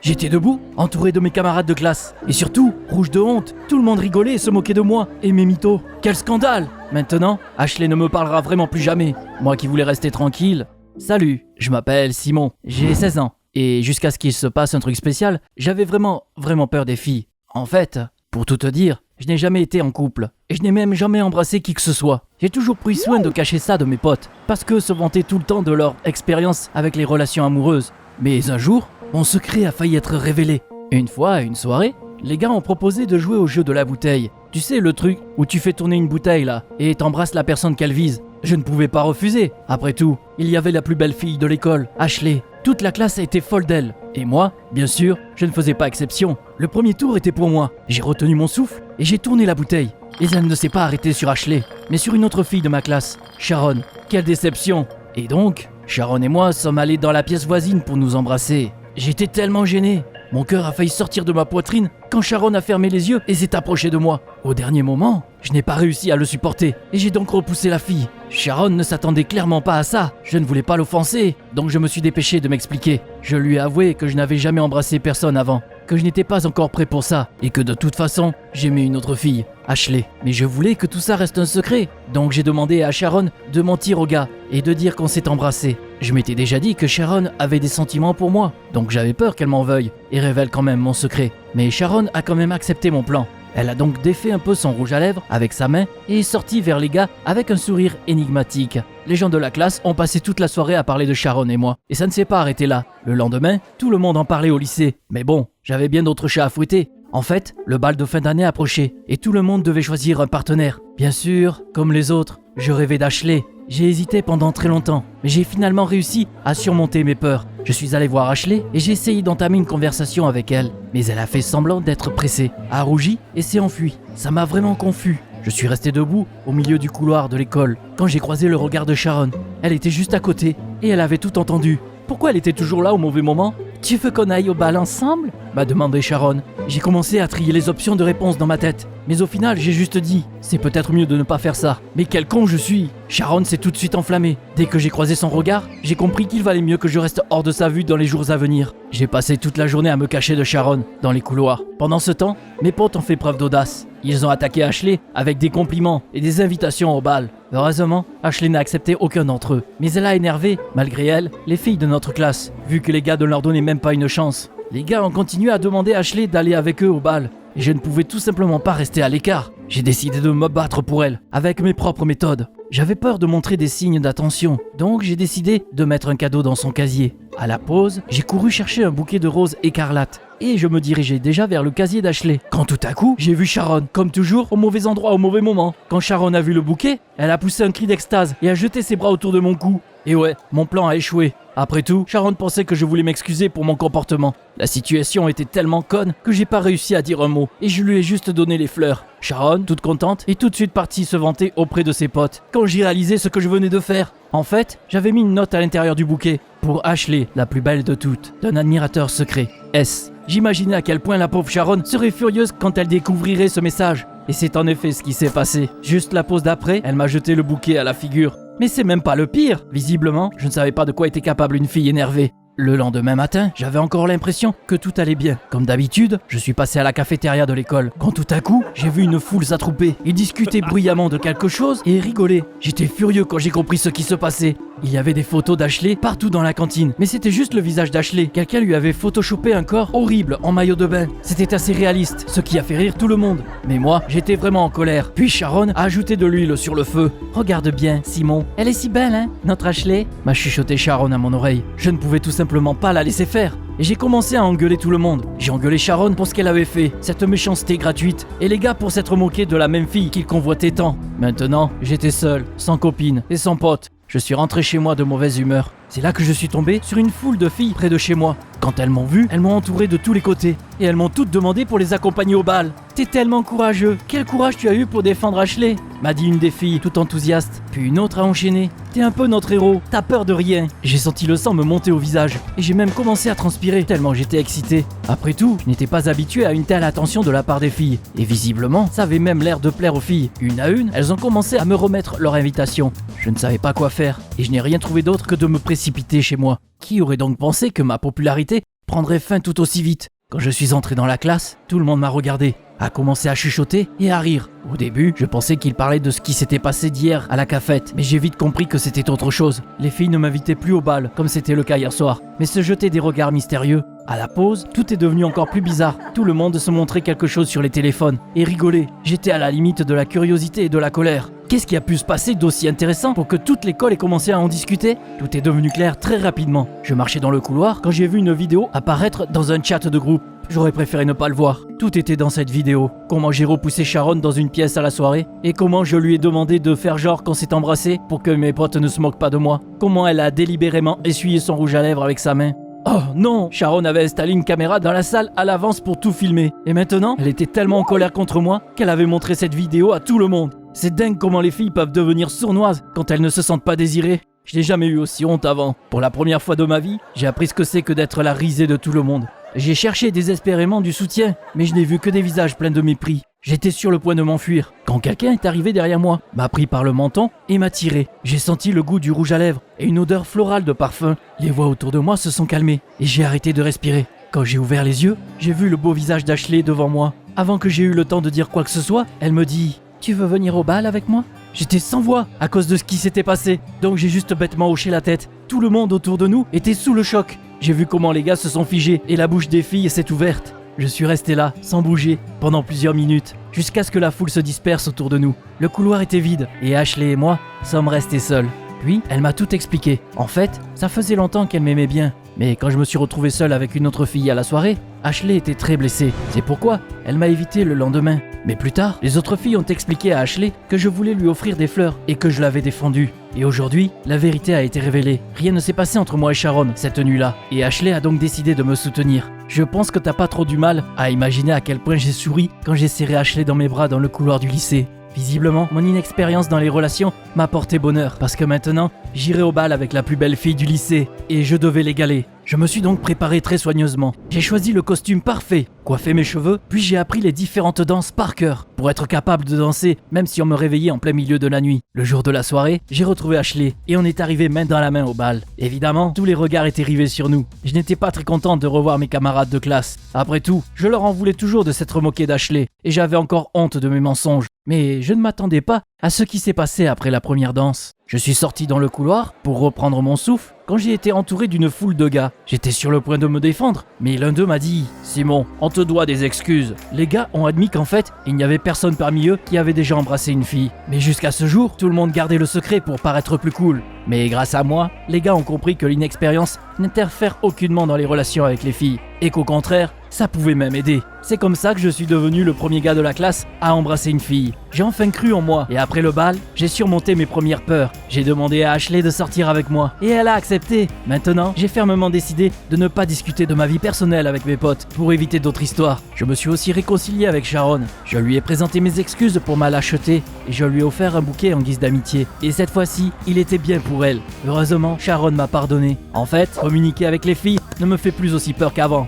J'étais debout, entouré de mes camarades de classe. Et surtout, rouge de honte, tout le monde rigolait et se moquait de moi et mes mythos. Quel scandale! Maintenant, Ashley ne me parlera vraiment plus jamais. Moi qui voulais rester tranquille. Salut, je m'appelle Simon, j'ai 16 ans. Et jusqu'à ce qu'il se passe un truc spécial, j'avais vraiment peur des filles. En fait, pour tout te dire, je n'ai jamais été en couple. Et je n'ai même jamais embrassé qui que ce soit. J'ai toujours pris soin de cacher ça de mes potes. Parce qu'eux se vantaient tout le temps de leur expérience avec les relations amoureuses. Mais un jour, mon secret a failli être révélé. Une fois, à une soirée, les gars ont proposé de jouer au jeu de la bouteille. Tu sais, le truc où tu fais tourner une bouteille là, et t'embrasses la personne qu'elle vise. Je ne pouvais pas refuser. Après tout, il y avait la plus belle fille de l'école, Ashley. Toute la classe était folle d'elle. Et moi, bien sûr, je ne faisais pas exception. Le premier tour était pour moi. J'ai retenu mon souffle et j'ai tourné la bouteille. Et elle ne s'est pas arrêtée sur Ashley, mais sur une autre fille de ma classe, Sharon. Quelle déception! Et donc, Sharon et moi sommes allés dans la pièce voisine pour nous embrasser. J'étais tellement gêné. Mon cœur a failli sortir de ma poitrine quand Sharon a fermé les yeux et s'est approchée de moi. Au dernier moment, je n'ai pas réussi à le supporter et j'ai donc repoussé la fille. Sharon ne s'attendait clairement pas à ça. Je ne voulais pas l'offenser, donc je me suis dépêché de m'expliquer. Je lui ai avoué que je n'avais jamais embrassé personne avant, que je n'étais pas encore prêt pour ça et que de toute façon, j'aimais une autre fille, Ashley. Mais je voulais que tout ça reste un secret, donc j'ai demandé à Sharon de mentir au gars et de dire qu'on s'est embrassé. Je m'étais déjà dit que Sharon avait des sentiments pour moi, donc j'avais peur qu'elle m'en veuille et révèle quand même mon secret. Mais Sharon a quand même accepté mon plan. Elle a donc défait un peu son rouge à lèvres avec sa main et est sortie vers les gars avec un sourire énigmatique. Les gens de la classe ont passé toute la soirée à parler de Sharon et moi, et ça ne s'est pas arrêté là. Le lendemain, tout le monde en parlait au lycée. Mais bon, j'avais bien d'autres chats à fouetter. En fait, le bal de fin d'année approchait et tout le monde devait choisir un partenaire. Bien sûr, comme les autres, je rêvais d'Ashley. J'ai hésité pendant très longtemps, mais j'ai finalement réussi à surmonter mes peurs. Je suis allé voir Ashley et j'ai essayé d'entamer une conversation avec elle. Mais elle a fait semblant d'être pressée, a rougi et s'est enfuie. Ça m'a vraiment confus. Je suis resté debout au milieu du couloir de l'école quand j'ai croisé le regard de Sharon. Elle était juste à côté et elle avait tout entendu. Pourquoi elle était toujours là au mauvais moment? Tu veux qu'on aille au bal ensemble? M'a demandé Sharon. J'ai commencé à trier les options de réponse dans ma tête. Mais au final, j'ai juste dit, c'est peut-être mieux de ne pas faire ça. Mais quel con je suis! Sharon s'est tout de suite enflammée. Dès que j'ai croisé son regard, j'ai compris qu'il valait mieux que je reste hors de sa vue dans les jours à venir. J'ai passé toute la journée à me cacher de Sharon, dans les couloirs. Pendant ce temps, mes potes ont fait preuve d'audace. Ils ont attaqué Ashley avec des compliments et des invitations au bal. Heureusement, Ashley n'a accepté aucun d'entre eux. Mais elle a énervé, malgré elle, les filles de notre classe, vu que les gars ne leur donnaient même pas une chance. Les gars ont continué à demander à Ashley d'aller avec eux au bal. Et je ne pouvais tout simplement pas rester à l'écart. J'ai décidé de me battre pour elle, avec mes propres méthodes. J'avais peur de montrer des signes d'attention, donc j'ai décidé de mettre un cadeau dans son casier. À la pause, j'ai couru chercher un bouquet de roses écarlates. Et je me dirigeais déjà vers le casier d'Ashley. Quand tout à coup, j'ai vu Sharon, comme toujours, au mauvais endroit, au mauvais moment. Quand Sharon a vu le bouquet, elle a poussé un cri d'extase et a jeté ses bras autour de mon cou. Et ouais, mon plan a échoué. Après tout, Sharon pensait que je voulais m'excuser pour mon comportement. La situation était tellement conne que j'ai pas réussi à dire un mot et je lui ai juste donné les fleurs. Sharon, toute contente, est tout de suite partie se vanter auprès de ses potes. Quand j'ai réalisé ce que je venais de faire, en fait, j'avais mis une note à l'intérieur du bouquet. Pour Ashley, la plus belle de toutes, d'un admirateur secret. S. J'imaginais à quel point la pauvre Sharon serait furieuse quand elle découvrirait ce message. Et c'est en effet ce qui s'est passé. Juste la pause d'après, elle m'a jeté le bouquet à la figure. Mais c'est même pas le pire. Visiblement, je ne savais pas de quoi était capable une fille énervée. Le lendemain matin, j'avais encore l'impression que tout allait bien. Comme d'habitude, je suis passé à la cafétéria de l'école. Quand tout à coup, j'ai vu une foule s'attrouper. Ils discutaient bruyamment de quelque chose et rigolaient. J'étais furieux quand j'ai compris ce qui se passait. Il y avait des photos d'Ashley partout dans la cantine. Mais c'était juste le visage d'Ashley. Quelqu'un lui avait photoshopé un corps horrible en maillot de bain. C'était assez réaliste, ce qui a fait rire tout le monde. Mais moi, j'étais vraiment en colère. Puis Sharon a ajouté de l'huile sur le feu. Regarde bien, Simon. Elle est si belle, hein, notre Ashley? M'a chuchoté Sharon à mon oreille. Je ne pouvais tout simplement pas la laisser faire. Et j'ai commencé à engueuler tout le monde. J'ai engueulé Sharon pour ce qu'elle avait fait, cette méchanceté gratuite, et les gars pour s'être moqués de la même fille qu'ils convoitaient tant. Maintenant, j'étais seul, sans copine et sans pote. Je suis rentré chez moi de mauvaise humeur. C'est là que je suis tombé sur une foule de filles près de chez moi. Quand elles m'ont vu, elles m'ont entouré de tous les côtés. Et elles m'ont toutes demandé pour les accompagner au bal. T'es tellement courageux. Quel courage tu as eu pour défendre Ashley? M'a dit une des filles, toute enthousiaste. Puis une autre a enchaîné. T'es un peu notre héros. T'as peur de rien. J'ai senti le sang me monter au visage. Et j'ai même commencé à transpirer tellement j'étais excité. Après tout, je n'étais pas habitué à une telle attention de la part des filles. Et visiblement, ça avait même l'air de plaire aux filles. Une à une, elles ont commencé à me remettre leur invitation. Je ne savais pas quoi faire. Et je n'ai rien trouvé d'autre que de me précipiter chez moi. Qui aurait donc pensé que ma popularité prendrait fin tout aussi vite. Quand je suis entré dans la classe, tout le monde m'a regardé, a commencé à chuchoter et à rire. Au début, je pensais qu'il parlait de ce qui s'était passé d'hier à la cafette, mais j'ai vite compris que c'était autre chose. Les filles ne m'invitaient plus au bal, comme c'était le cas hier soir, mais se jetaient des regards mystérieux. À la pause, tout est devenu encore plus bizarre. Tout le monde se montrait quelque chose sur les téléphones et rigolait. J'étais à la limite de la curiosité et de la colère. Qu'est-ce qui a pu se passer d'aussi intéressant pour que toute l'école ait commencé à en discuter? Tout est devenu clair très rapidement. Je marchais dans le couloir quand j'ai vu une vidéo apparaître dans un chat de groupe. J'aurais préféré ne pas le voir. Tout était dans cette vidéo. Comment j'ai repoussé Sharon dans une pièce à la soirée et comment je lui ai demandé de faire genre qu'on s'est embrassé pour que mes potes ne se moquent pas de moi. Comment elle a délibérément essuyé son rouge à lèvres avec sa main. Oh non! Sharon avait installé une caméra dans la salle à l'avance pour tout filmer. Et maintenant, elle était tellement en colère contre moi qu'elle avait montré cette vidéo à tout le monde. C'est dingue comment les filles peuvent devenir sournoises quand elles ne se sentent pas désirées. Je n'ai jamais eu aussi honte avant. Pour la première fois de ma vie, j'ai appris ce que c'est que d'être la risée de tout le monde. J'ai cherché désespérément du soutien, mais je n'ai vu que des visages pleins de mépris. J'étais sur le point de m'enfuir, quand quelqu'un est arrivé derrière moi, m'a pris par le menton et m'a tiré. J'ai senti le goût du rouge à lèvres et une odeur florale de parfum. Les voix autour de moi se sont calmées et j'ai arrêté de respirer. Quand j'ai ouvert les yeux, j'ai vu le beau visage d'Ashley devant moi. Avant que j'aie eu le temps de dire quoi que ce soit, elle me dit « Tu veux venir au bal avec moi ?» J'étais sans voix à cause de ce qui s'était passé, donc j'ai juste bêtement hoché la tête. Tout le monde autour de nous était sous le choc. J'ai vu comment les gars se sont figés et la bouche des filles s'est ouverte. Je suis resté là, sans bouger, pendant plusieurs minutes, jusqu'à ce que la foule se disperse autour de nous. Le couloir était vide et Ashley et moi sommes restés seuls. Puis, elle m'a tout expliqué. En fait, ça faisait longtemps qu'elle m'aimait bien. Mais quand je me suis retrouvé seul avec une autre fille à la soirée, Ashley était très blessée. C'est pourquoi elle m'a évité le lendemain. Mais plus tard, les autres filles ont expliqué à Ashley que je voulais lui offrir des fleurs et que je l'avais défendue. Et aujourd'hui, la vérité a été révélée. Rien ne s'est passé entre moi et Sharon cette nuit-là. Et Ashley a donc décidé de me soutenir. Je pense que t'as pas trop du mal à imaginer à quel point j'ai souri quand j'ai serré Ashley dans mes bras dans le couloir du lycée. Visiblement, mon inexpérience dans les relations m'a porté bonheur parce que maintenant, j'irai au bal avec la plus belle fille du lycée et je devais l'égaler. Je me suis donc préparé très soigneusement. J'ai choisi le costume parfait, coiffé mes cheveux, puis j'ai appris les différentes danses par cœur pour être capable de danser même si on me réveillait en plein milieu de la nuit. Le jour de la soirée, j'ai retrouvé Ashley et on est arrivé main dans la main au bal. Évidemment, tous les regards étaient rivés sur nous. Je n'étais pas très content de revoir mes camarades de classe. Après tout, je leur en voulais toujours de s'être moqué d'Ashley et j'avais encore honte de mes mensonges. Mais je ne m'attendais pas à ce qui s'est passé après la première danse. Je suis sorti dans le couloir pour reprendre mon souffle quand j'ai été entouré d'une foule de gars. J'étais sur le point de me défendre, mais l'un d'eux m'a dit « Simon, on te doit des excuses. » Les gars ont admis qu'en fait, il n'y avait personne parmi eux qui avait déjà embrassé une fille. Mais jusqu'à ce jour, tout le monde gardait le secret pour paraître plus cool. Mais grâce à moi, les gars ont compris que l'inexpérience n'interfère aucunement dans les relations avec les filles. Et qu'au contraire, ça pouvait même aider. C'est comme ça que je suis devenu le premier gars de la classe à embrasser une fille. J'ai enfin cru en moi. Et après le bal, j'ai surmonté mes premières peurs. J'ai demandé à Ashley de sortir avec moi. Et elle a accepté. Maintenant, j'ai fermement décidé de ne pas discuter de ma vie personnelle avec mes potes pour éviter d'autres histoires. Je me suis aussi réconcilié avec Sharon. Je lui ai présenté mes excuses pour ma lâcheté et je lui ai offert un bouquet en guise d'amitié. Et cette fois-ci, il était bien pour elle. Heureusement, Sharon m'a pardonné. En fait, communiquer avec les filles ne me fait plus aussi peur qu'avant.